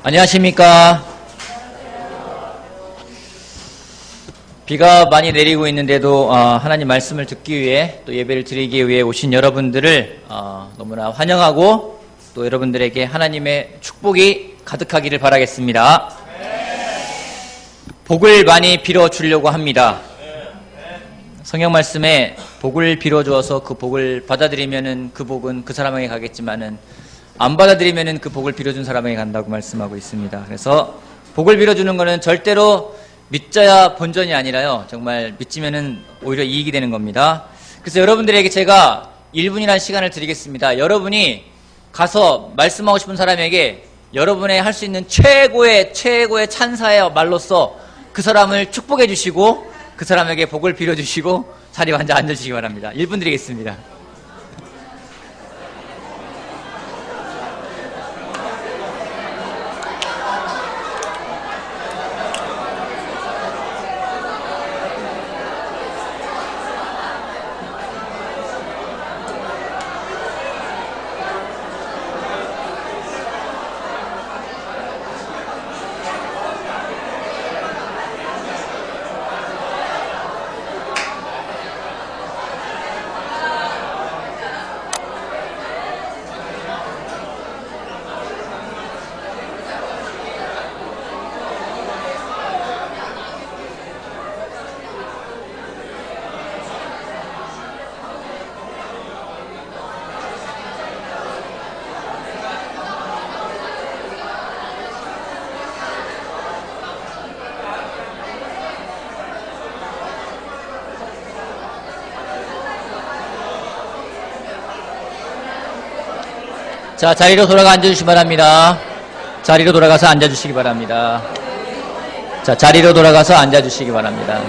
안녕하십니까. 비가 많이 내리고 있는데도 하나님 말씀을 듣기 위해 또 예배를 드리기 위해 오신 여러분들을 너무나 환영하고 또 여러분들에게 하나님의 축복이 가득하기를 바라겠습니다. 복을 많이 빌어주려고 합니다. 성경 말씀에 복을 빌어주어서 그 복을 받아들이면은 그 복은 그 사람에게 가겠지만은 안 받아들이면은 그 복을 빌어준 사람에게 간다고 말씀하고 있습니다. 그래서 복을 빌어주는 것은 절대로 믿자야 본전이 아니라요, 정말 믿지면은 오히려 이익이 되는 겁니다. 그래서 여러분들에게 제가 1분이라는 시간을 드리겠습니다. 여러분이 가서 말씀하고 싶은 사람에게 여러분의 할 수 있는 최고의 찬사의 말로써 그 사람을 축복해 주시고 그 사람에게 복을 빌어주시고 자리에 앉아주시기 바랍니다. 1분 드리겠습니다. 자, 자리로 돌아가 앉아주시기 바랍니다. 자리로 돌아가서 앉아주시기 바랍니다. 자, 자리로 돌아가서 앉아주시기 바랍니다.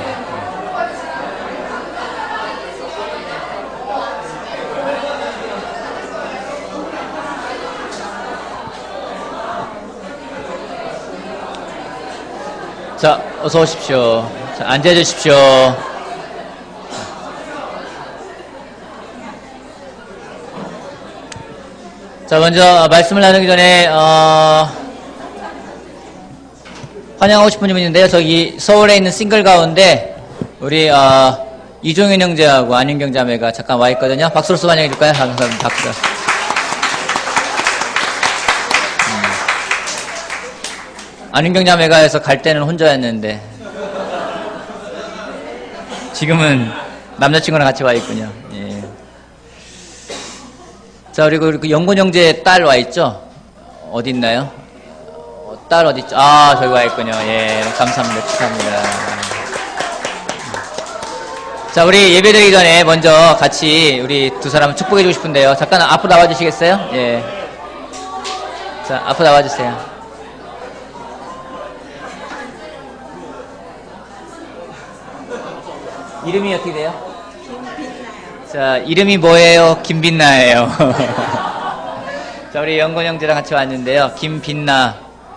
자, 어서 오십시오. 자, 앉아주십시오. 자, 먼저 말씀을 나누기 전에 환영하고 싶은 분이 있는데요. 저기 서울에 있는 싱글 가운데 우리 이종현 형제하고 안윤경 자매가 잠깐 와 있거든요. 박수로서 환영해 줄까요? 감사합니다. 박수. 안윤경 자매가 해서 갈 때는 혼자였는데 지금은 남자친구랑 같이 와 있군요. 예. 자, 그리고 그 영곤 형제 딸 와 있죠? 어디 있나요? 딸 어디 있죠? 아, 저기 와 있군요. 예, 감사합니다. 축하합니다. 자, 우리 예배드리기 전에 먼저 같이 우리 두 사람을 축복해 주고 싶은데요. 잠깐 앞으로 나와 주시겠어요? 예. 자, 앞으로 나와 주세요. 이름이 어떻게 돼요? 자, 이름이 뭐예요? 김빛나예요. 자, 우리 영건 형제랑 같이 왔는데요. 김빛나.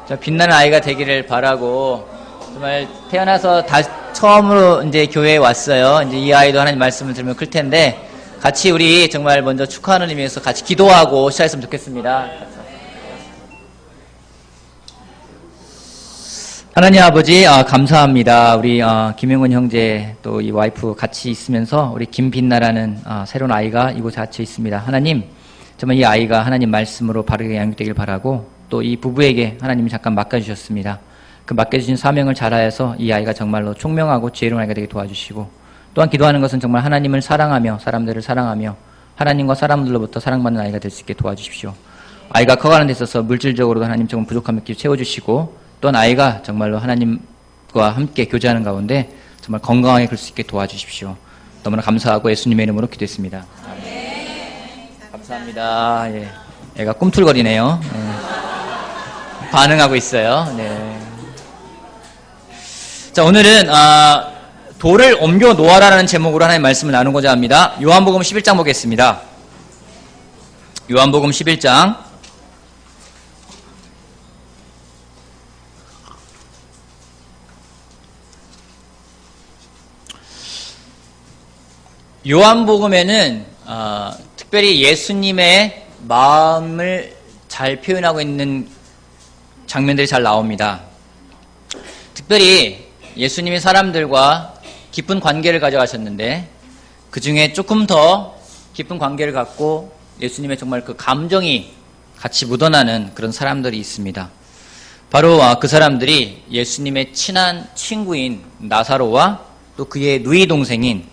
저 빛나는 아이가 되기를 바라고, 정말 태어나서 처음으로 이제 교회에 왔어요. 이제 이 아이도 하나님 말씀을 들으면 클 텐데, 같이 우리 정말 먼저 축하하는 의미에서 같이 기도하고 시작했으면 좋겠습니다. 하나님 아버지, 감사합니다. 우리 김영건 형제 또 이 와이프 같이 있으면서 우리 김빛나라는 새로운 아이가 이곳에 같이 있습니다. 하나님, 정말 이 아이가 하나님 말씀으로 바르게 양육되길 바라고, 또 이 부부에게 하나님이 잠깐 맡겨주셨습니다. 그 맡겨주신 사명을 잘하여서 이 아이가 정말로 총명하고 지혜로운 아이가 되게 도와주시고, 또한 기도하는 것은 정말 하나님을 사랑하며 사람들을 사랑하며 하나님과 사람들로부터 사랑받는 아이가 될 수 있게 도와주십시오. 아이가 커가는 데 있어서 물질적으로도 하나님 조금 부족함을 채워주시고, 또한 아이가 정말로 하나님과 함께 교제하는 가운데 정말 건강하게 그럴 수 있게 도와주십시오. 너무나 감사하고 예수님의 이름으로 기도했습니다. 네. 감사합니다. 예. 애가 꿈틀거리네요. 예. 반응하고 있어요. 네. 자, 오늘은 돌을 옮겨 놓아라라는 제목으로 하나님 말씀을 나누고자 합니다. 요한복음 11장 보겠습니다. 요한복음 11장 요한복음에는 특별히 예수님의 마음을 잘 표현하고 있는 장면들이 잘 나옵니다. 특별히 예수님이 사람들과 깊은 관계를 가져가셨는데 그 중에 조금 더 깊은 관계를 갖고 예수님의 정말 그 감정이 같이 묻어나는 그런 사람들이 있습니다. 바로 그 사람들이 예수님의 친한 친구인 나사로와 또 그의 누이 동생인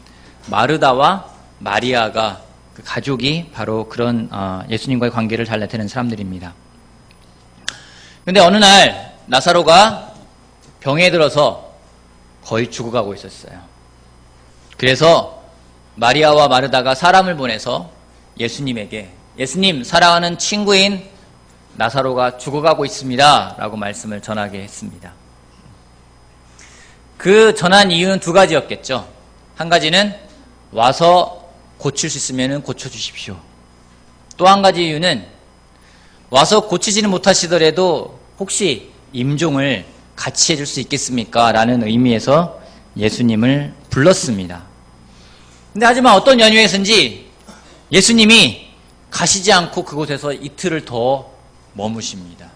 마르다와 마리아가 그 가족이 바로 그런 예수님과의 관계를 잘 나타내는 사람들입니다. 그런데 어느 날 나사로가 병에 들어서 거의 죽어가고 있었어요. 그래서 마리아와 마르다가 사람을 보내서 예수님에게 예수님, 사랑하는 친구인 나사로가 죽어가고 있습니다 라고 말씀을 전하게 했습니다. 그 전한 이유는 두 가지였겠죠. 한 가지는 와서 고칠 수 있으면 고쳐주십시오. 또 한 가지 이유는 와서 고치지는 못하시더라도 혹시 임종을 같이 해줄 수 있겠습니까? 라는 의미에서 예수님을 불렀습니다. 근데 하지만 어떤 연유에서인지 예수님이 가시지 않고 그곳에서 이틀을 더 머무십니다.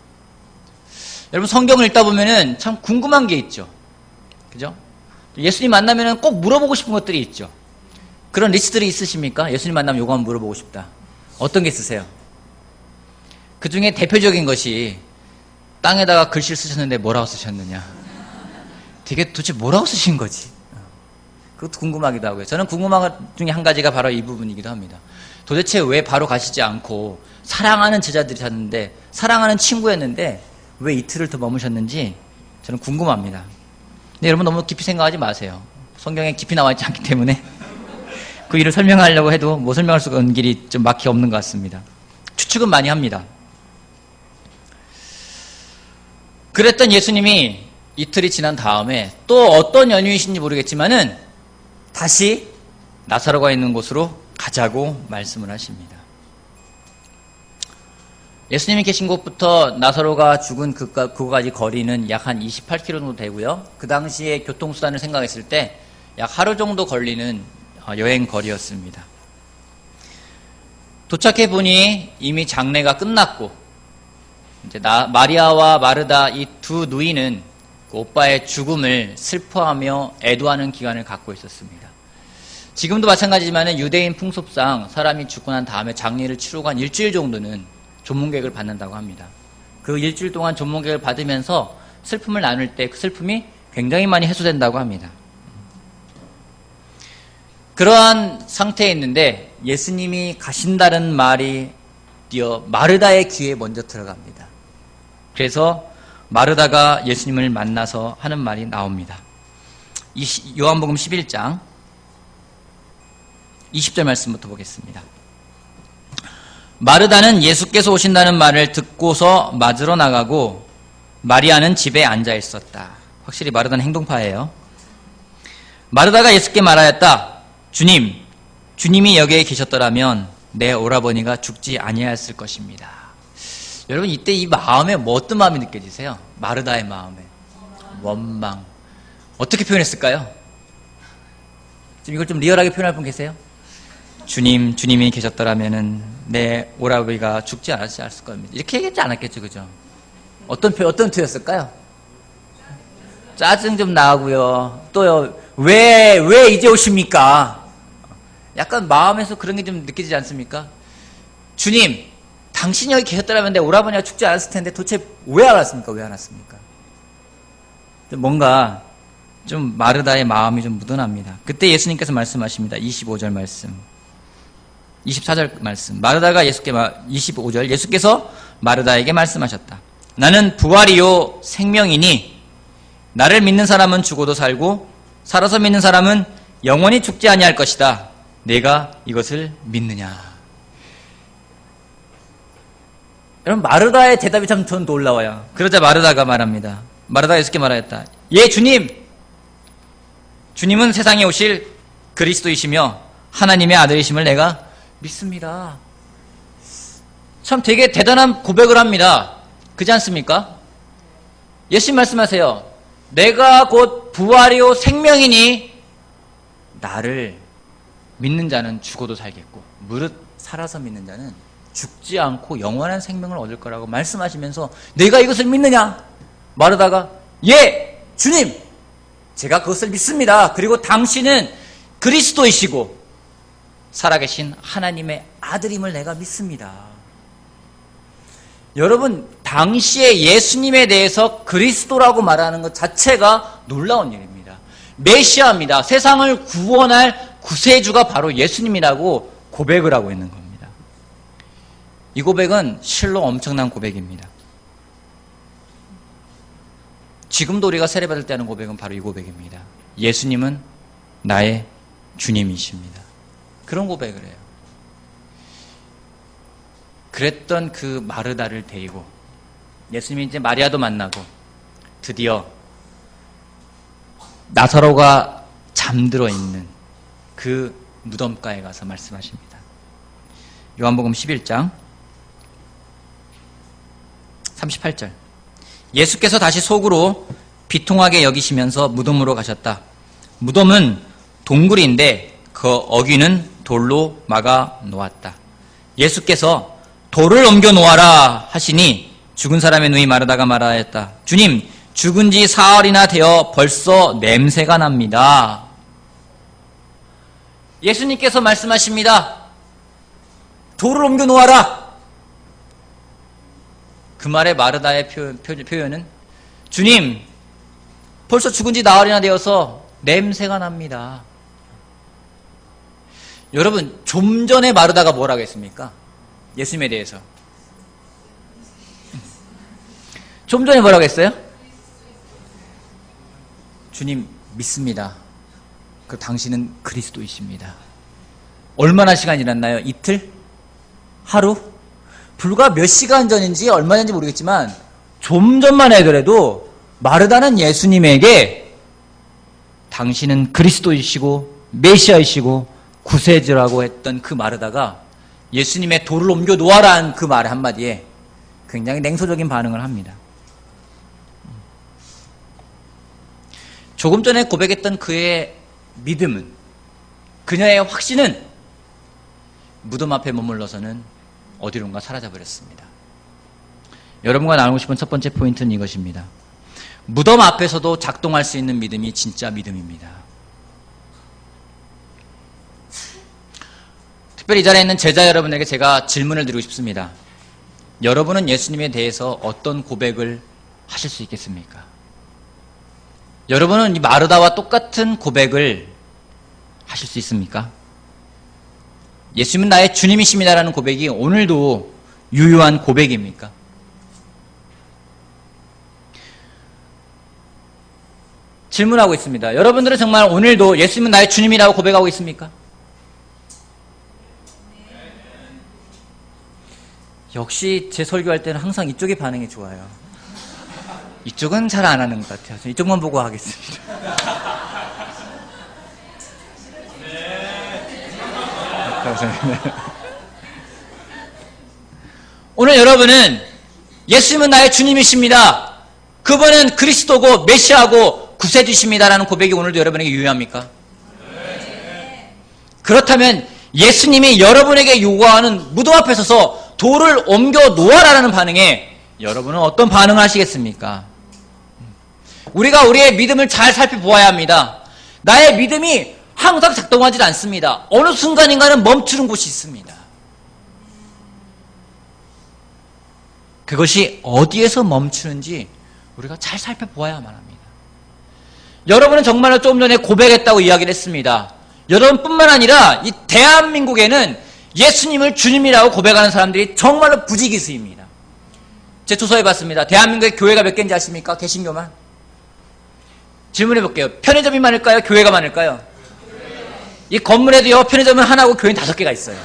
여러분 성경을 읽다 보면은 참 궁금한 게 있죠. 그죠? 예수님 만나면은 꼭 물어보고 싶은 것들이 있죠. 그런 리스트들이 있으십니까? 예수님 만나면 요거 한번 물어보고 싶다. 어떤 게 있으세요? 그 중에 대표적인 것이 땅에다가 글씨를 쓰셨는데 뭐라고 쓰셨느냐. 되게 도대체 뭐라고 쓰신 거지? 그것도 궁금하기도 하고요. 저는 궁금한 것 중에 한 가지가 바로 이 부분이기도 합니다. 도대체 왜 바로 가시지 않고 사랑하는 제자들이 셨는데 사랑하는 친구였는데 왜 이틀을 더 머무셨는지 저는 궁금합니다. 근데 여러분 너무 깊이 생각하지 마세요. 성경에 깊이 나와 있지 않기 때문에 그 일을 설명하려고 해도 뭐 설명할 수 없는 길이 좀 막히 없는 것 같습니다. 추측은 많이 합니다. 그랬던 예수님이 이틀이 지난 다음에 또 어떤 연유이신지 모르겠지만은 다시 나사로가 있는 곳으로 가자고 말씀을 하십니다. 예수님이 계신 곳부터 나사로가 죽은 그곳까지 거리는 약 한 28km 정도 되고요. 그 당시에 교통수단을 생각했을 때 약 하루 정도 걸리는 여행 거리였습니다. 도착해 보니 이미 장례가 끝났고 이제 마리아와 마르다 이 두 누이는 그 오빠의 죽음을 슬퍼하며 애도하는 기간을 갖고 있었습니다. 지금도 마찬가지지만 유대인 풍습상 사람이 죽고 난 다음에 장례를 치르고 한 일주일 정도는 조문객을 받는다고 합니다. 그 일주일 동안 조문객을 받으면서 슬픔을 나눌 때 그 슬픔이 굉장히 많이 해소된다고 합니다. 그러한 상태에 있는데 예수님이 가신다는 말이 마르다의 귀에 먼저 들어갑니다. 그래서 마르다가 예수님을 만나서 하는 말이 나옵니다. 요한복음 11장 20절 말씀부터 보겠습니다. 마르다는 예수께서 오신다는 말을 듣고서 맞으러 나가고 마리아는 집에 앉아 있었다. 확실히 마르다는 행동파예요. 마르다가 예수께 말하였다. 주님이 여기에 계셨더라면 내 오라버니가 죽지 아니하였을 것입니다. 여러분 이때 이 마음에 어떤 마음이 느껴지세요? 마르다의 마음에 원망. 어떻게 표현했을까요? 지금 이걸 좀 리얼하게 표현할 분 계세요? 주님이 계셨더라면은 내 오라버니가 죽지 않았을 겁니다. 이렇게 얘기하지 않았겠죠, 그죠? 어떤 표였을까요? 짜증 좀 나고요. 또요, 왜 이제 오십니까? 약간 마음에서 그런 게 좀 느껴지지 않습니까? 주님, 당신이 여기 계셨더라면 내 오라버니가 죽지 않았을 텐데 도대체 왜 안 왔습니까? 왜 안 왔습니까? 뭔가 좀 마르다의 마음이 좀 묻어납니다. 그때 예수님께서 말씀하십니다. 25절 말씀. 24절 말씀. 마르다가 25절 예수께서 마르다에게 말씀하셨다. 나는 부활이요 생명이니 나를 믿는 사람은 죽어도 살고 살아서 믿는 사람은 영원히 죽지 아니할 것이다. 내가 이것을 믿느냐. 여러분 마르다의 대답이 참 전 놀라워요. 그러자 마르다가 말합니다. 마르다가 예수께 말하였다. 예 주님은 세상에 오실 그리스도이시며 하나님의 아들이심을 내가 믿습니다. 참 되게 대단한 고백을 합니다. 그렇지 않습니까? 예수님 말씀하세요. 내가 곧 부활이요 생명이니 나를 믿는 자는 죽어도 살겠고 무릇 살아서 믿는 자는 죽지 않고 영원한 생명을 얻을 거라고 말씀하시면서 내가 이것을 믿느냐? 마르다가 예! 주님! 제가 그것을 믿습니다. 그리고 당신은 그리스도이시고 살아계신 하나님의 아들임을 내가 믿습니다. 여러분, 당시에 예수님에 대해서 그리스도라고 말하는 것 자체가 놀라운 일입니다. 메시아입니다. 세상을 구원할 구세주가 바로 예수님이라고 고백을 하고 있는 겁니다. 이 고백은 실로 엄청난 고백입니다. 지금도 우리가 세례받을 때 하는 고백은 바로 이 고백입니다. 예수님은 나의 주님이십니다. 그런 고백을 해요. 그랬던 그 마르다를 데리고 예수님이 이제 마리아도 만나고 드디어 나사로가 잠들어 있는 그 무덤가에 가서 말씀하십니다. 요한복음 11장 38절. 예수께서 다시 속으로 비통하게 여기시면서 무덤으로 가셨다. 무덤은 동굴인데 그 어귀는 돌로 막아 놓았다. 예수께서 돌을 옮겨 놓아라 하시니 죽은 사람의 누이 마르다가 말하였다. 주님, 죽은 지 사흘이나 되어 벌써 냄새가 납니다. 예수님께서 말씀하십니다. 돌을 옮겨 놓아라. 그 말에 마르다의 표현은 주님, 벌써 죽은 지 나흘이나 되어서 냄새가 납니다. 여러분, 좀 전에 마르다가 뭐라고 했습니까? 예수님에 대해서. 좀 전에 뭐라고 했어요? 주님, 믿습니다. 그 당신은 그리스도이십니다. 얼마나 시간이 지났나요? 이틀? 하루? 불과 몇 시간 전인지 얼마 전인지 모르겠지만 좀 전만 하더라도 마르다는 예수님에게 당신은 그리스도이시고 메시아이시고 구세주라고 했던 그 마르다가 예수님의 돌을 옮겨 놓아라는 그 말 한마디에 굉장히 냉소적인 반응을 합니다. 조금 전에 고백했던 그의 믿음은, 그녀의 확신은 무덤 앞에 머물러서는 어디론가 사라져버렸습니다. 여러분과 나누고 싶은 첫 번째 포인트는 이것입니다. 무덤 앞에서도 작동할 수 있는 믿음이 진짜 믿음입니다. 특별히 이 자리에 있는 제자 여러분에게 제가 질문을 드리고 싶습니다. 여러분은 예수님에 대해서 어떤 고백을 하실 수 있겠습니까? 여러분은 이 마르다와 똑같은 고백을 하실 수 있습니까? 예수님은 나의 주님이십니다라는 고백이 오늘도 유효한 고백입니까? 질문하고 있습니다. 여러분들은 정말 오늘도 예수님은 나의 주님이라고 고백하고 있습니까? 역시 제 설교할 때는 항상 이쪽의 반응이 좋아요. 이쪽은 잘 안 하는 것 같아요. 이쪽만 보고 하겠습니다. 오늘 여러분은 예수님은 나의 주님이십니다. 그분은 그리스도고 메시아고 구세주십니다라는 고백이 오늘도 여러분에게 유효합니까? 그렇다면 예수님이 여러분에게 요구하는 무덤 앞에 서서 돌을 옮겨 놓아라라는 반응에 여러분은 어떤 반응을 하시겠습니까? 우리가 우리의 믿음을 잘 살펴보아야 합니다. 나의 믿음이 항상 작동하지 않습니다. 어느 순간인가는 멈추는 곳이 있습니다. 그것이 어디에서 멈추는지 우리가 잘 살펴보아야만 합니다. 여러분은 정말로 좀 전에 고백했다고 이야기를 했습니다. 여러분뿐만 아니라 이 대한민국에는 예수님을 주님이라고 고백하는 사람들이 정말로 부지기수입니다. 제 조사해봤습니다. 대한민국에 교회가 몇 개인지 아십니까? 개신교만. 질문해볼게요. 편의점이 많을까요? 교회가 많을까요? 이 건물에도요, 편의점은 하나고 교회는 5개가 있어요.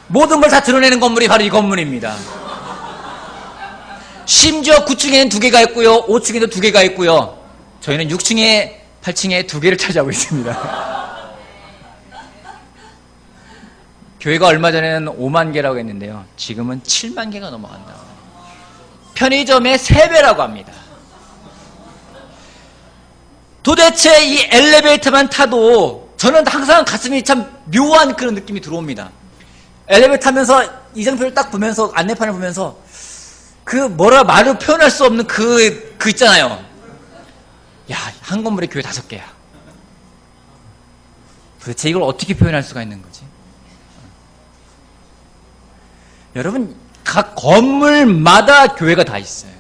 모든 걸 다 드러내는 건물이 바로 이 건물입니다. 심지어 9층에는 2개가 있고요, 5층에도 2개가 있고요. 저희는 6층에, 8층에 2개를 차지하고 있습니다. 교회가 얼마 전에는 5만 개라고 했는데요. 지금은 7만 개가 넘어간다고. 편의점의 3배라고 합니다. 도대체 이 엘리베이터만 타도 저는 항상 가슴이 참 묘한 그런 느낌이 들어옵니다. 엘리베이터 타면서 이정표를 딱 보면서, 안내판을 보면서, 뭐라 말로 표현할 수 없는 그 있잖아요. 야, 한 건물에 교회 5개야. 도대체 이걸 어떻게 표현할 수가 있는 거지? 여러분, 각 건물마다 교회가 다 있어요.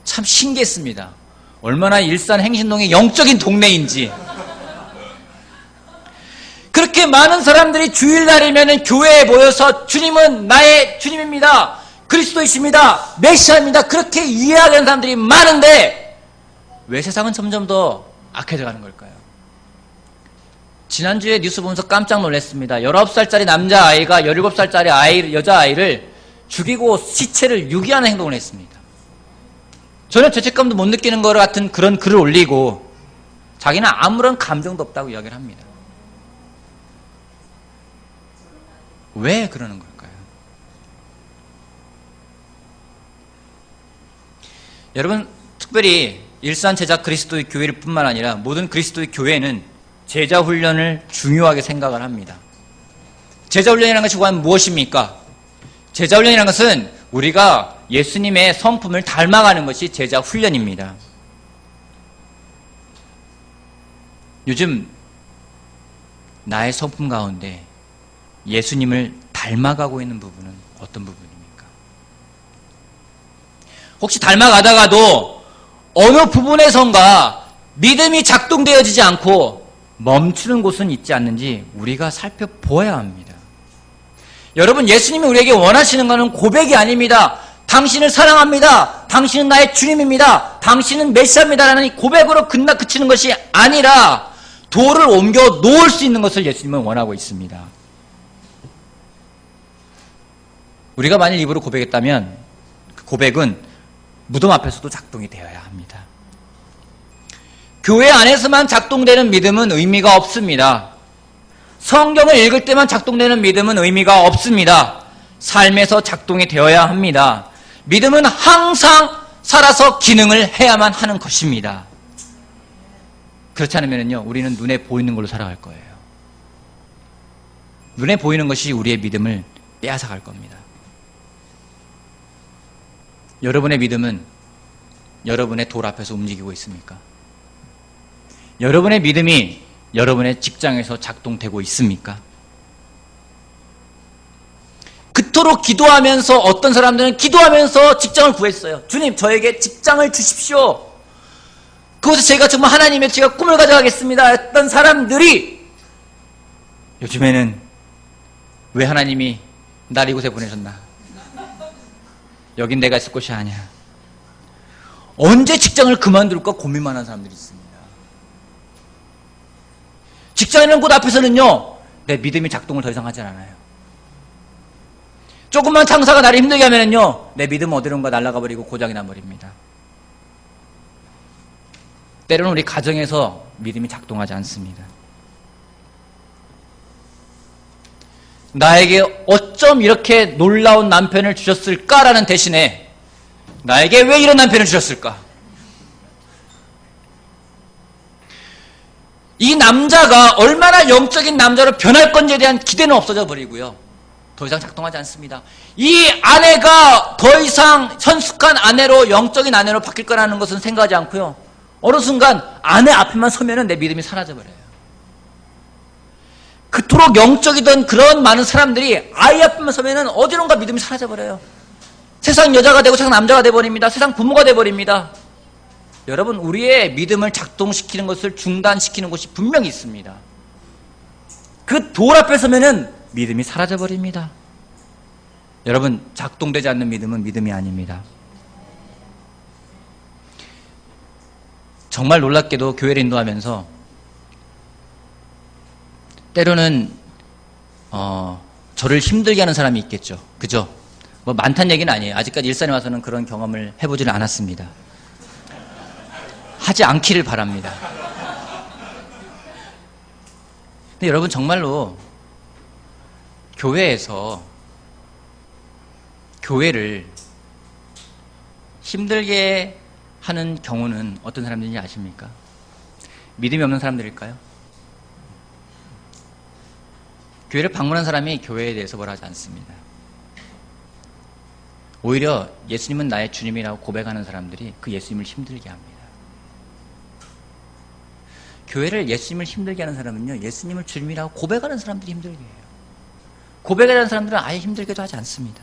참 신기했습니다. 얼마나 일산 행신동이 영적인 동네인지. 그렇게 많은 사람들이 주일날이면 교회에 모여서 주님은 나의 주님입니다. 그리스도이십니다. 메시아입니다. 그렇게 이해하는 사람들이 많은데 왜 세상은 점점 더 악해져 가는 걸까요? 지난주에 뉴스 보면서 깜짝 놀랐습니다. 19살짜리 남자아이가 17살짜리 여자아이를 죽이고 시체를 유기하는 행동을 했습니다. 전혀 죄책감도 못 느끼는 것 같은 그런 글을 올리고 자기는 아무런 감정도 없다고 이야기를 합니다. 왜 그러는 걸까요? 여러분, 특별히 일산 제자 그리스도의 교회를 뿐만 아니라 모든 그리스도의 교회는 제자 훈련을 중요하게 생각을 합니다. 제자 훈련이라는 것이 과연 무엇입니까? 제자 훈련이라는 것은 우리가 예수님의 성품을 닮아가는 것이 제자 훈련입니다. 요즘 나의 성품 가운데 예수님을 닮아가고 있는 부분은 어떤 부분입니까? 혹시 닮아가다가도 어느 부분에선가 믿음이 작동되어지지 않고 멈추는 곳은 있지 않는지 우리가 살펴보아야 합니다. 여러분, 예수님이 우리에게 원하시는 것은 고백이 아닙니다. 당신을 사랑합니다. 당신은 나의 주님입니다. 당신은 메시아입니다라는 이 고백으로 그치는 것이 아니라 돌을 옮겨 놓을 수 있는 것을 예수님은 원하고 있습니다. 우리가 만일 입으로 고백했다면 그 고백은 무덤 앞에서도 작동이 되어야 합니다. 교회 안에서만 작동되는 믿음은 의미가 없습니다. 성경을 읽을 때만 작동되는 믿음은 의미가 없습니다. 삶에서 작동이 되어야 합니다. 믿음은 항상 살아서 기능을 해야만 하는 것입니다. 그렇지 않으면요, 우리는 눈에 보이는 걸로 살아갈 거예요. 눈에 보이는 것이 우리의 믿음을 빼앗아갈 겁니다. 여러분의 믿음은 여러분의 돌 앞에서 움직이고 있습니까? 여러분의 믿음이 여러분의 직장에서 작동되고 있습니까? 그토록 기도하면서 어떤 사람들은 기도하면서 직장을 구했어요. 주님, 저에게 직장을 주십시오. 그것을 제가 정말 하나님의 제가 꿈을 가져가겠습니다 했던 사람들이 요즘에는 왜 하나님이 날 이곳에 보내셨나? 여긴 내가 있을 곳이 아니야. 언제 직장을 그만둘까 고민만 하는 사람들이 있습니다. 직장에 있는 곳 앞에서는요, 내 믿음이 작동을 더 이상 하지 않아요. 조금만 창사가 나를 힘들게 하면요, 내 믿음은 어디론가 날아가 버리고 고장이 나버립니다. 때로는 우리 가정에서 믿음이 작동하지 않습니다. 나에게 어쩜 이렇게 놀라운 남편을 주셨을까라는 대신에 나에게 왜 이런 남편을 주셨을까? 이 남자가 얼마나 영적인 남자로 변할 건지에 대한 기대는 없어져 버리고요. 더 이상 작동하지 않습니다. 이 아내가 더 이상 현숙한 아내로, 영적인 아내로 바뀔 거라는 것은 생각하지 않고요. 어느 순간 아내 앞에만 서면은 내 믿음이 사라져 버려요. 그토록 영적이던 그런 많은 사람들이 아이 앞에만 서면은 어디론가 믿음이 사라져 버려요. 세상 여자가 되고 세상 남자가 돼 버립니다. 세상 부모가 돼 버립니다. 여러분, 우리의 믿음을 작동시키는 것을 중단시키는 곳이 분명히 있습니다. 그 돌 앞에 서면은 믿음이 사라져 버립니다. 여러분, 작동되지 않는 믿음은 믿음이 아닙니다. 정말 놀랍게도 교회를 인도하면서 때로는 저를 힘들게 하는 사람이 있겠죠. 그죠? 뭐 많다는 얘기는 아니에요. 아직까지 일산에 와서는 그런 경험을 해보지는 않았습니다. 하지 않기를 바랍니다. 근데 여러분, 정말로 교회에서 교회를 힘들게 하는 경우는 어떤 사람들인지 아십니까? 믿음이 없는 사람들일까요? 교회를 방문한 사람이 교회에 대해서 뭐라 하지 않습니다. 오히려 예수님은 나의 주님이라고 고백하는 사람들이 그 예수님을 힘들게 합니다. 교회를 예수님을 힘들게 하는 사람은요, 예수님을 주님이라고 고백하는 사람들이 힘들게 해요. 고백하는 사람들은 아예 힘들게도 하지 않습니다.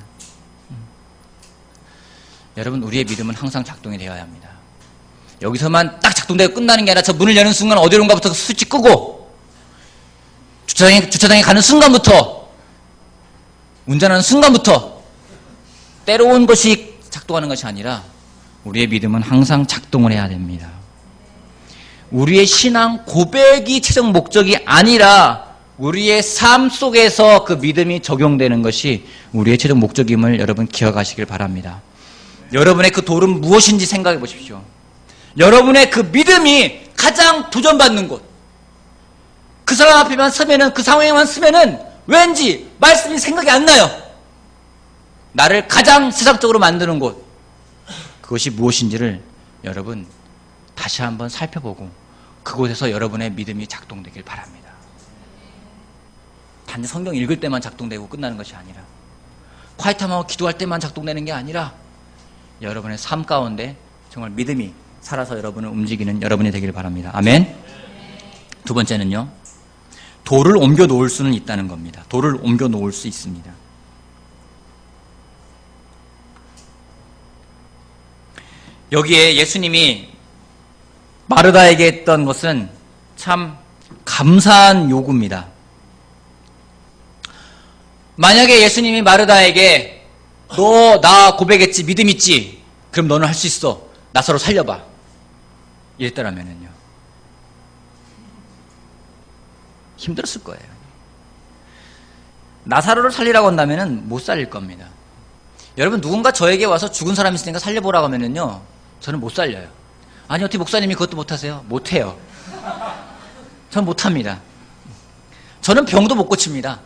여러분, 우리의 믿음은 항상 작동이 되어야 합니다. 여기서만 딱 작동되고 끝나는 게 아니라 저 문을 여는 순간 어디론가부터 스위치 끄고 주차장에 가는 순간부터, 운전하는 순간부터 때로운 것이 작동하는 것이 아니라 우리의 믿음은 항상 작동을 해야 됩니다. 우리의 신앙 고백이 최종 목적이 아니라 우리의 삶 속에서 그 믿음이 적용되는 것이 우리의 최종 목적임을 여러분 기억하시길 바랍니다. 여러분의 그 돌은 무엇인지 생각해 보십시오. 여러분의 그 믿음이 가장 도전받는 곳, 그 사람 앞에만 서면은, 그 상황에만 서면은 왠지 말씀이 생각이 안 나요. 나를 가장 세상적으로 만드는 곳, 그것이 무엇인지를 여러분 다시 한번 살펴보고 그곳에서 여러분의 믿음이 작동되길 바랍니다. 단지 성경 읽을 때만 작동되고 끝나는 것이 아니라, 콰이트하고 기도할 때만 작동되는 게 아니라 여러분의 삶 가운데 정말 믿음이 살아서 여러분을 움직이는 여러분이 되길 바랍니다. 아멘. 두 번째는요, 돌을 옮겨 놓을 수는 있다는 겁니다. 돌을 옮겨 놓을 수 있습니다. 여기에 예수님이 마르다에게 했던 것은 참 감사한 요구입니다. 만약에 예수님이 마르다에게 너 나 고백했지, 믿음 있지, 그럼 너는 할 수 있어, 나사로 살려봐, 이랬더라면요 힘들었을 거예요. 나사로를 살리라고 한다면은 못 살릴 겁니다. 여러분, 누군가 저에게 와서 죽은 사람이 있으니까 살려보라고 하면은요, 저는 못 살려요. 아니, 어떻게 목사님이 그것도 못하세요? 못해요. 전 못합니다. 저는 병도 못 고칩니다.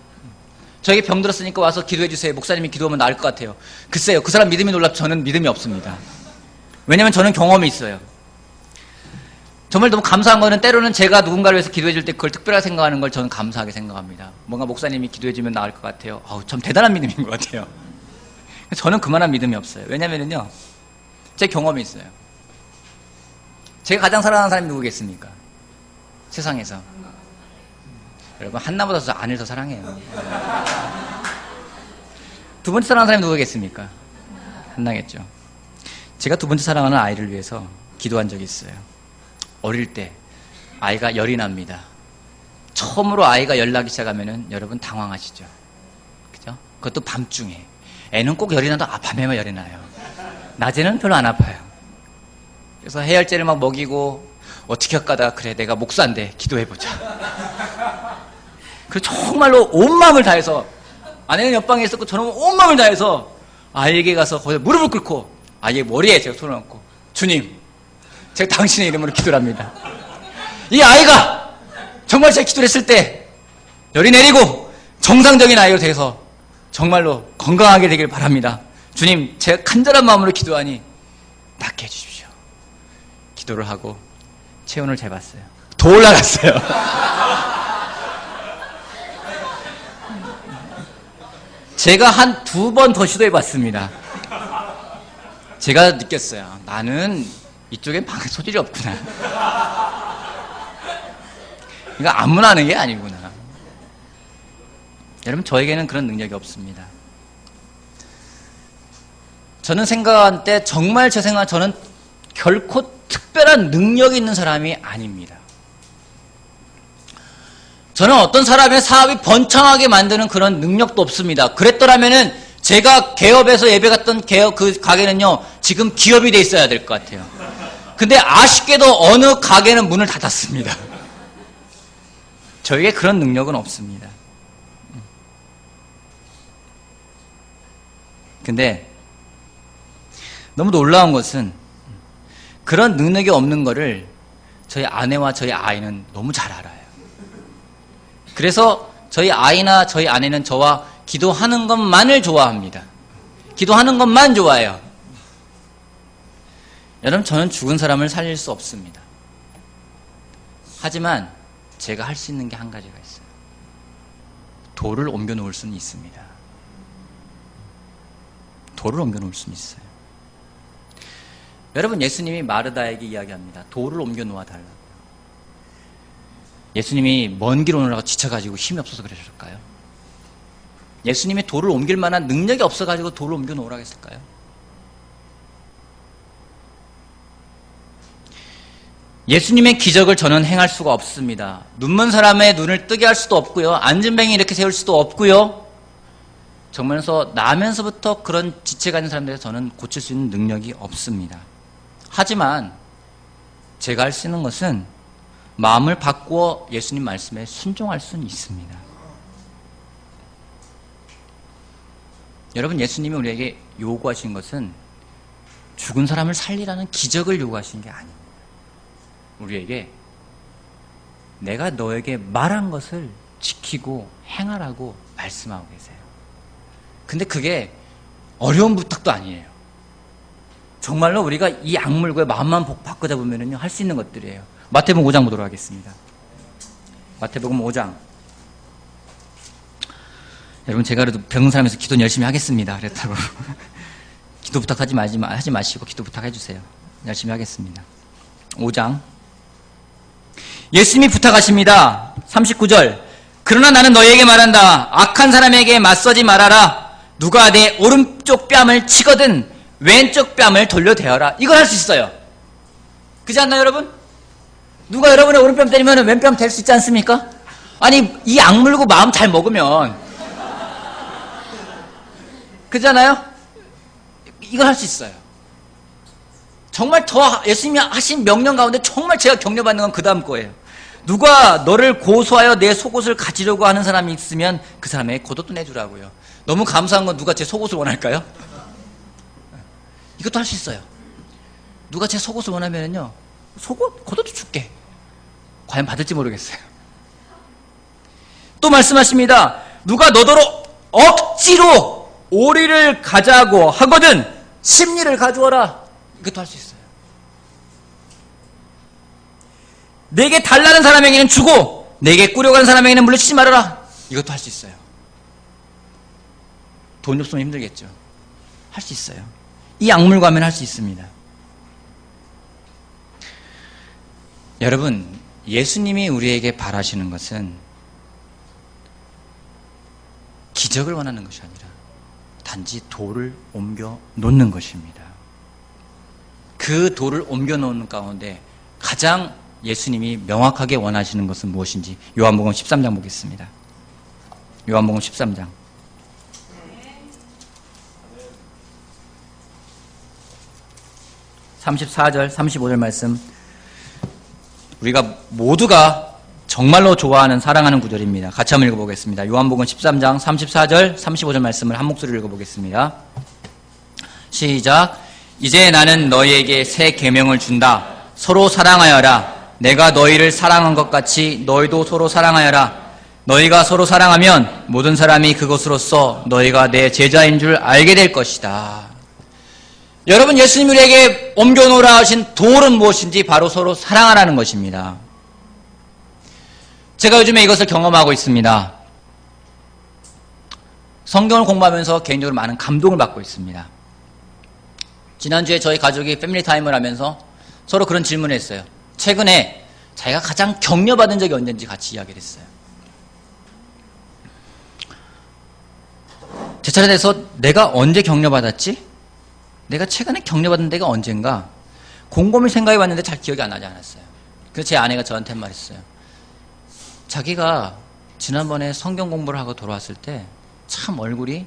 저에게 병 들었으니까 와서 기도해 주세요. 목사님이 기도하면 나을 것 같아요. 글쎄요, 그 사람 믿음이 놀랍죠. 저는 믿음이 없습니다. 왜냐하면 저는 경험이 있어요. 정말 너무 감사한 거는 때로는 제가 누군가를 위해서 기도해 줄 때 그걸 특별하게 생각하는 걸 저는 감사하게 생각합니다. 뭔가 목사님이 기도해 주면 나을 것 같아요. 참 대단한 믿음인 것 같아요. 저는 그만한 믿음이 없어요. 왜냐면은요, 제 경험이 있어요. 제가 가장 사랑하는 사람이 누구겠습니까? 세상에서. 여러분, 한나보다 저 아내를 더 사랑해요. 두 번째 사랑하는 사람이 누구겠습니까? 한나겠죠. 제가 두 번째 사랑하는 아이를 위해서 기도한 적이 있어요. 어릴 때 아이가 열이 납니다. 처음으로 아이가 열 나기 시작하면은 여러분 당황하시죠. 그죠? 그것도 밤중에. 애는 꼭 열이 나도 밤에만 열이 나요. 낮에는 별로 안 아파요. 그래서 해열제를 막 먹이고 어떻게 할까다가, 그래 내가 목사인데 기도해보자. 그래서 정말로 온 마음을 다해서, 아내는 옆방에 있었고 저는 온 마음을 다해서 아이에게 가서 거기서 무릎을 꿇고 아이의 머리에 제가 손을 얹고, 주님, 제가 당신의 이름으로 기도를 합니다. 이 아이가 정말 제가 기도를 했을 때 열이 내리고 정상적인 아이가 돼서 정말로 건강하게 되길 바랍니다. 주님, 제가 간절한 마음으로 기도하니 낫게 해주십시오. 기도를 하고 체온을 재봤어요. 더 올라갔어요. 제가 한 2번 더 시도해봤습니다. 제가 느꼈어요. 나는 이쪽엔 방에 소질이 없구나. 이거 아무나 하는 게 아니구나. 여러분, 저에게는 그런 능력이 없습니다. 저는 생각할 때 정말 제 생각, 저는 결코 특별한 능력이 있는 사람이 아닙니다. 저는 어떤 사람의 사업이 번창하게 만드는 그런 능력도 없습니다. 그랬더라면은 제가 개업에서 예배 갔던 그 가게는요, 지금 기업이 돼 있어야 될 것 같아요. 근데 아쉽게도 어느 가게는 문을 닫았습니다. 저에게 그런 능력은 없습니다. 근데 너무 놀라운 것은 그런 능력이 없는 거를 저희 아내와 저희 아이는 너무 잘 알아요. 그래서 저희 아이나 저희 아내는 저와 기도하는 것만을 좋아합니다. 기도하는 것만 좋아해요. 여러분, 저는 죽은 사람을 살릴 수 없습니다. 하지만 제가 할 수 있는 게 한 가지가 있어요. 돌을 옮겨 놓을 수는 있습니다. 돌을 옮겨 놓을 수는 있어요. 여러분, 예수님이 마르다에게 이야기합니다. 돌을 옮겨 놓아 달라고요. 예수님이 먼 길 오느라고 지쳐가지고 힘이 없어서 그러실까요? 예수님이 돌을 옮길 만한 능력이 없어가지고 돌을 옮겨 놓으라고 했을까요? 예수님의 기적을 저는 행할 수가 없습니다. 눈먼 사람의 눈을 뜨게 할 수도 없고요. 앉은 뱅이 이렇게 세울 수도 없고요. 정면에서 나면서부터 그런 지체가 있는 사람들에서 저는 고칠 수 있는 능력이 없습니다. 하지만 제가 할 수 있는 것은 마음을 바꾸어 예수님 말씀에 순종할 수는 있습니다. 여러분, 예수님이 우리에게 요구하신 것은 죽은 사람을 살리라는 기적을 요구하신 게 아닙니다. 우리에게 내가 너에게 말한 것을 지키고 행하라고 말씀하고 계세요. 근데 그게 어려운 부탁도 아니에요. 정말로 우리가 이 악물고의 마음만 바꾸다 보면은요, 할 수 있는 것들이에요. 마태복음 5장 보도록 하겠습니다. 마태복음 5장. 여러분, 제가 그래도 병든 사람에서 기도는 열심히 하겠습니다. 그랬다고. 기도 부탁하지 하지 마시고 기도 부탁해 주세요. 열심히 하겠습니다. 5장. 예수님이 부탁하십니다. 39절. 그러나 나는 너희에게 말한다. 악한 사람에게 맞서지 말아라. 누가 내 오른쪽 뺨을 치거든 왼쪽 뺨을 돌려대어라. 이걸 할 수 있어요. 그렇지 않나요, 여러분? 누가 여러분의 오른뺨 때리면 왼뺨 될 수 있지 않습니까? 아니, 이 악물고 마음 잘 먹으면 그렇잖아요? 이걸 할 수 있어요. 정말 예수님이 하신 명령 가운데 정말 제가 격려받는 건 그 다음 거예요. 누가 너를 고소하여 내 속옷을 가지려고 하는 사람이 있으면 그 사람에게 겉옷도 내주라고요. 너무 감사한 건 누가 제 속옷을 원할까요? 이것도 할 수 있어요. 누가 제 속옷을 원하면요, 속옷? 겉옷도 줄게. 과연 받을지 모르겠어요. 또 말씀하십니다. 누가 너더러 억지로 오리를 가자고 하거든 심리를 가져와라. 이것도 할 수 있어요. 내게 달라는 사람에게는 주고 내게 꾸려가는 사람에게는 물려주지 말아라. 이것도 할 수 있어요. 돈이 없으면 힘들겠죠. 할 수 있어요. 이 악물고 하면 할 수 있습니다. 여러분, 예수님이 우리에게 바라시는 것은 기적을 원하는 것이 아니라 단지 돌을 옮겨 놓는 것입니다. 그 돌을 옮겨 놓는 가운데 가장 예수님이 명확하게 원하시는 것은 무엇인지 요한복음 13장 보겠습니다. 요한복음 13장. (34절) (35절) 말씀, 우리가 모두가 정말로 좋아하는 사랑하는 구절입니다. 같이 한번 읽어보겠습니다. 요한복음 13장 34절 35절 말씀을 한 목소리로 읽어보겠습니다. 시작. 이제 나는 너희에게 새 계명을 준다. 서로 사랑하여라. 내가 너희를 사랑한 것 같이 너희도 서로 사랑하여라. 너희가 서로 사랑하면 모든 사람이 그것으로써 너희가 내 제자인 줄 알게 될 것이다. 여러분, 예수님이 우리에게 옮겨놓으라 하신 돌은 무엇인지 바로 서로 사랑하라는 것입니다. 제가 요즘에 이것을 경험하고 있습니다. 성경을 공부하면서 개인적으로 많은 감동을 받고 있습니다. 지난주에 저희 가족이 패밀리 타임을 하면서 서로 그런 질문을 했어요. 최근에 자기가 가장 격려받은 적이 언제인지 같이 이야기를 했어요. 제 차례 돼서 내가 언제 격려받았지? 내가 최근에 격려받은 데가 언젠가? 곰곰이 생각해 봤는데 잘 기억이 안 나지 않았어요. 그래서 제 아내가 저한테 말했어요. 자기가 지난번에 성경 공부를 하고 돌아왔을 때 참 얼굴이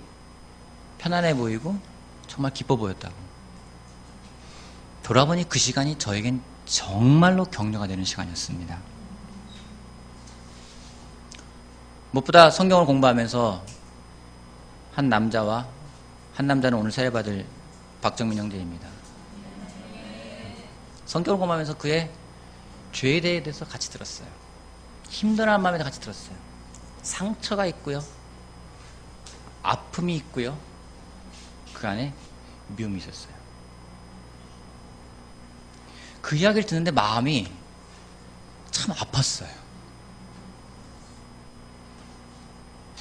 편안해 보이고 정말 기뻐 보였다고. 돌아보니 그 시간이 저에겐 정말로 격려가 되는 시간이었습니다. 무엇보다 성경을 공부하면서 한 남자는 오늘 세례받을 박정민 형제입니다. 성경을 공부하면서 그의 죄에 대해서 같이 들었어요. 힘든 마음에 같이 들었어요. 상처가 있고요, 아픔이 있고요, 그 안에 미움이 있었어요. 그 이야기를 듣는데 마음이 참 아팠어요.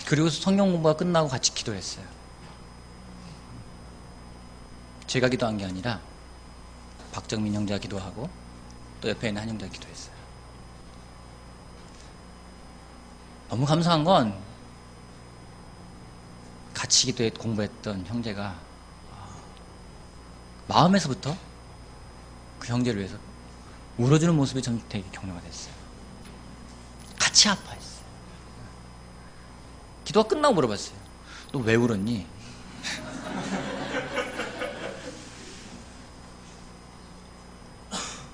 그리고 성경 공부가 끝나고 같이 기도했어요. 제가 기도한 게 아니라 박정민 형제가 기도하고 또 옆에 있는 한 형제가 기도했어요. 너무 감사한 건 같이 기도해 공부했던 형제가 마음에서부터 그 형제를 위해서 울어주는 모습이 전 되게 격려가 됐어요. 같이 아파했어요. 기도가 끝나고 물어봤어요. 너 왜 울었니?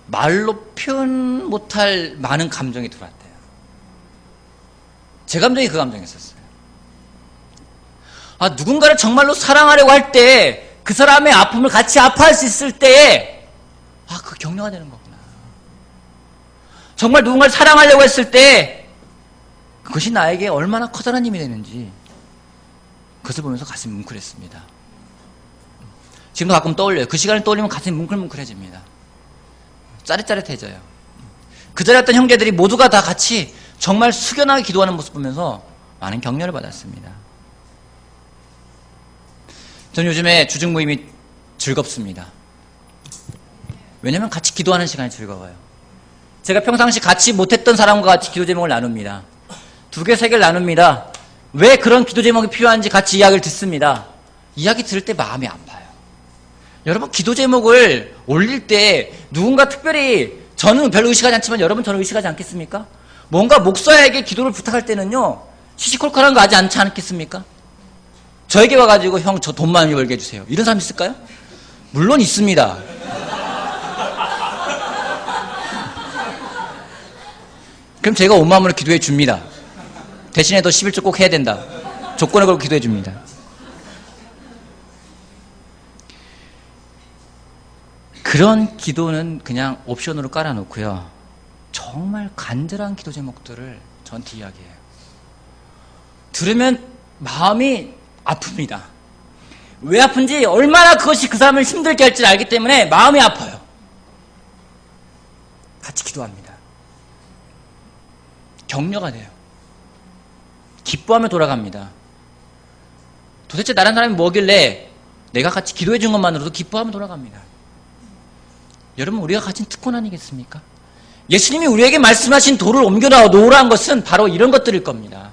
말로 표현 못할 많은 감정이 들어왔대요. 제 감정이 그 감정이었어요. 누군가를 정말로 사랑하려고 할 때 그 사람의 아픔을 같이 아파할 수 있을 때 그 격려가 되는 거구나. 정말 누군가를 사랑하려고 했을 때 그것이 나에게 얼마나 커다란 힘이 되는지 그것을 보면서 가슴이 뭉클했습니다. 지금도 가끔 떠올려요. 그 시간을 떠올리면 가슴이 뭉클뭉클해집니다. 짜릿짜릿해져요. 그 자리에 있던 형제들이 모두가 다 같이 정말 숙연하게 기도하는 모습 보면서 많은 격려를 받았습니다. 전 요즘에 주중 모임이 즐겁습니다. 왜냐면 같이 기도하는 시간이 즐거워요. 제가 평상시 같이 못했던 사람과 같이 기도 제목을 나눕니다. 2개, 3개를 나눕니다. 왜 그런 기도 제목이 필요한지 같이 이야기를 듣습니다. 이야기 들을 때 마음이 아파요. 여러분, 기도 제목을 올릴 때 누군가 특별히, 저는 별로 의식하지 않지만 여러분 저는 의식하지 않겠습니까? 뭔가 목사에게 기도를 부탁할 때는요, 시시콜콜한 거 하지 않지 않겠습니까? 저에게 와가지고 형 저 돈 많이 벌게 해주세요, 이런 사람 있을까요? 물론 있습니다. 그럼 제가 온 마음으로 기도해 줍니다. 대신에 너 11조 꼭 해야 된다, 조건을 걸고 기도해 줍니다. 그런 기도는 그냥 옵션으로 깔아놓고요, 정말 간절한 기도 제목들을 저한테 이야기해요. 들으면 마음이 아픕니다. 왜 아픈지, 얼마나 그것이 그 사람을 힘들게 할지 알기 때문에 마음이 아파요. 같이 기도합니다. 격려가 돼요. 기뻐하며 돌아갑니다. 도대체 다른 사람이 뭐길래 내가 같이 기도해 준 것만으로도 기뻐하며 돌아갑니다. 여러분, 우리가 가진 특권 아니겠습니까? 예수님이 우리에게 말씀하신 돌을 옮겨 놓으라는 것은 바로 이런 것들일 겁니다.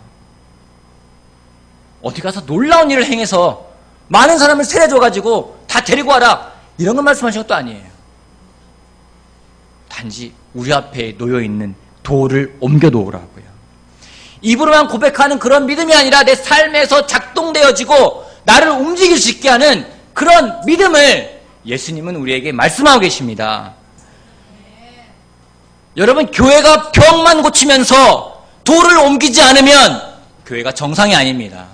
어디 가서 놀라운 일을 행해서 많은 사람을 세례줘가지고 다 데리고 와라, 이런 것 말씀하신 것도 아니에요. 단지 우리 앞에 놓여있는 돌을 옮겨 놓으라고요. 입으로만 고백하는 그런 믿음이 아니라 내 삶에서 작동되어지고 나를 움직일 수 있게 하는 그런 믿음을 예수님은 우리에게 말씀하고 계십니다. 여러분, 교회가 병만 고치면서 돌을 옮기지 않으면 교회가 정상이 아닙니다.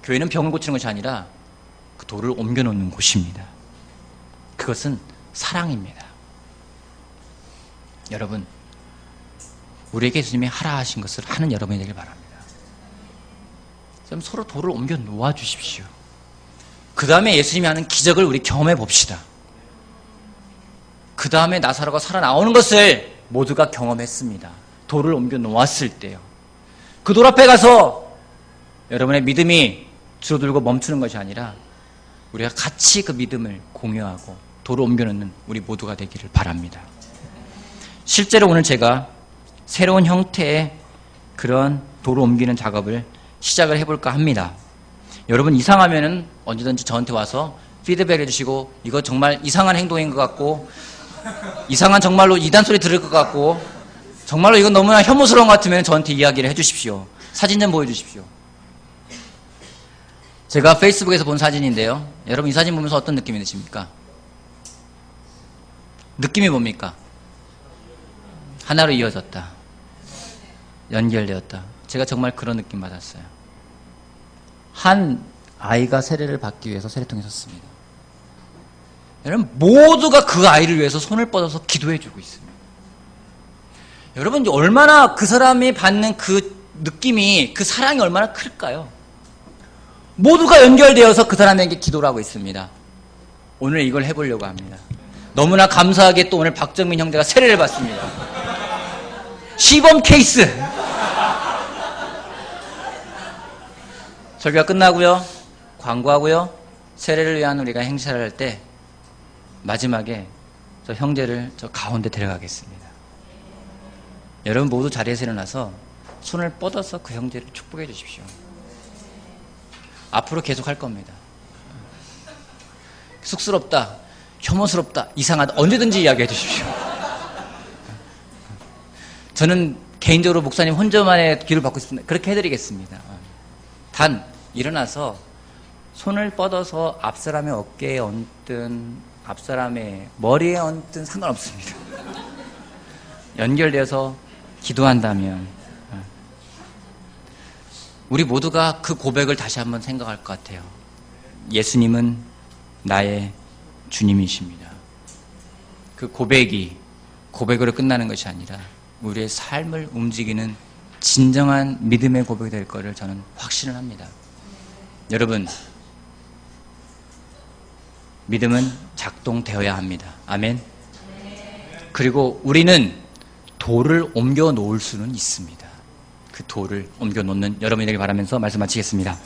교회는 병을 고치는 것이 아니라 그 돌을 옮겨놓는 곳입니다. 그것은 사랑입니다. 여러분, 우리에게 예수님이 하라 하신 것을 하는 여러분이 되길 바랍니다. 좀 서로 돌을 옮겨 놓아 주십시오. 그 다음에 예수님이 하는 기적을 우리 경험해 봅시다. 그 다음에 나사로가 살아나오는 것을 모두가 경험했습니다. 돌을 옮겨 놓았을 때요. 그 돌 앞에 가서 여러분의 믿음이 줄어들고 멈추는 것이 아니라 우리가 같이 그 믿음을 공유하고 돌을 옮겨놓는 우리 모두가 되기를 바랍니다. 실제로 오늘 제가 새로운 형태의 그런 돌을 옮기는 작업을 시작을 해볼까 합니다. 여러분, 이상하면은 언제든지 저한테 와서 피드백 해주시고, 이거 정말 이상한 행동인 것 같고, 이상한 정말로 이단 소리 들을 것 같고, 정말로 이건 너무나 혐오스러운 것 같으면 저한테 이야기를 해주십시오. 사진 좀 보여주십시오. 제가 페이스북에서 본 사진인데요, 여러분 이 사진 보면서 어떤 느낌이 드십니까? 느낌이 뭡니까? 하나로 이어졌다, 연결되었다. 제가 정말 그런 느낌 받았어요. 한 아이가 세례를 받기 위해서 세례통에 섰습니다. 여러분, 모두가 그 아이를 위해서 손을 뻗어서 기도해주고 있습니다. 여러분, 얼마나 그 사람이 받는 그 느낌이, 그 사랑이 얼마나 클까요? 모두가 연결되어서 그 사람에게 기도를 하고 있습니다. 오늘 이걸 해보려고 합니다. 너무나 감사하게 또 오늘 박정민 형제가 세례를 받습니다. 시범 케이스. 설교가 끝나고요. 광고하고요. 세례를 위한 우리가 행사를 할 때 마지막에 저 형제를 저 가운데 데려가겠습니다. 여러분 모두 자리에서 일어나서 손을 뻗어서 그 형제를 축복해 주십시오. 앞으로 계속 할 겁니다. 쑥스럽다, 혐오스럽다, 이상하다 언제든지 이야기해 주십시오. 저는 개인적으로 목사님 혼자만의 기를 받고 싶습니다. 그렇게 해드리겠습니다. 단 일어나서 손을 뻗어서 앞사람의 어깨에 얹든 앞사람의 머리에 얹든 상관없습니다. 연결되어서 기도한다면 우리 모두가 그 고백을 다시 한번 생각할 것 같아요. 예수님은 나의 주님이십니다. 그 고백이 고백으로 끝나는 것이 아니라 우리의 삶을 움직이는 진정한 믿음의 고백이 될 것을 저는 확신을 합니다. 여러분, 믿음은 작동되어야 합니다. 아멘. 그리고 우리는 돌을 옮겨 놓을 수는 있습니다. 그 돌을 옮겨 놓는 여러분이 되길 바라면서 말씀 마치겠습니다.